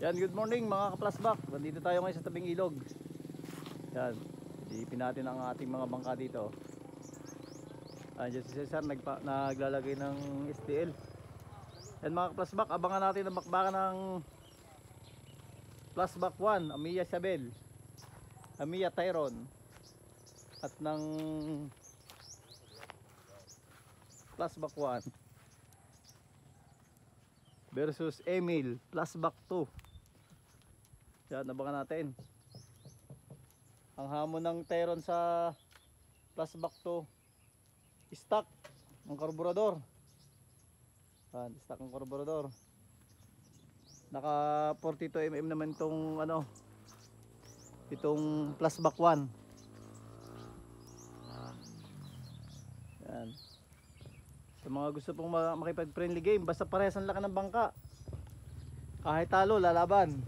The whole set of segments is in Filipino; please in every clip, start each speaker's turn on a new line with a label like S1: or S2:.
S1: Yan, good morning mga ka-plasback. Nandito tayo ngayon sa tabing ilog. Yan, iipin natin ang ating mga bangka dito. Andiyan si Cesar naglalagay ng STL. Yan mga ka-plasback, abangan natin ang bakbakan ng Plasback 1, Amiya Isabel, Amiya Tyron, at ng Plasback 1 versus Emil Plasback 2. Yan, abangan natin ang hamon ng Tyron sa Plasback 2. Stock ng karburador. Yan, stock ng karburador. Naka 42 mm naman itong itong Plasback 1. Yan. Sa mga gusto pong makipag-friendly game, basta parehas ang laki ng bangka, kahit talo, lalaban.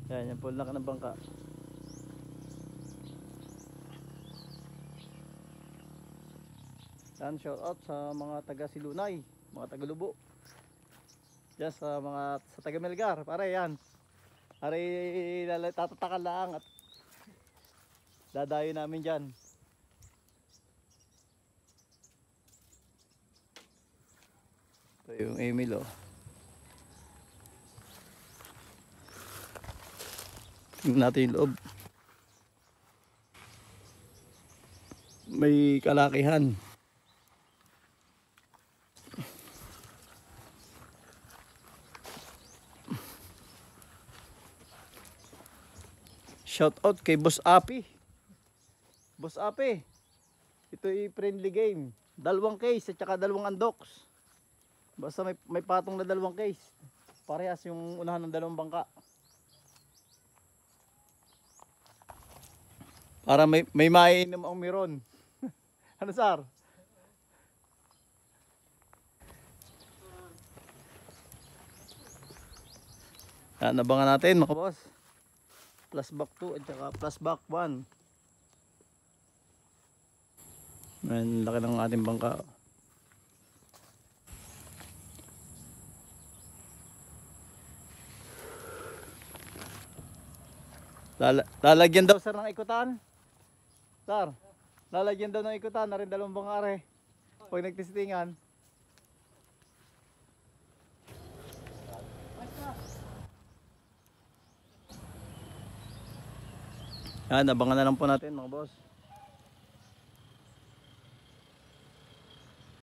S1: Yan po ang laki ng bangka. Yan, shout out sa mga taga Silunay, mga taga Lubo. Yan sa mga sa taga Melgar, pare yan. Pare tatatakan lang at dadayo namin diyan. Ito yung Emil, oh. Tingnan natin yung loob. May kalakihan. Shout out kay Boss Api. Boss Api, ito ay friendly game. 2 case at saka 2 undox. Basta may patong na 2 case. Parehas yung unahan ng 2 bangka. Para may maiinom ang meron. Ano, sir? Yan, abangan natin mga boss. Plasback 2 at saka Plasback 1. Ayan, laki ng ating bangka. Lalagyan daw sir ng ikutan. Sir, lalagyan daw ng ikutan na rin 2 bangare pag nagtestingan. Yan, abangan na lang po natin mga boss.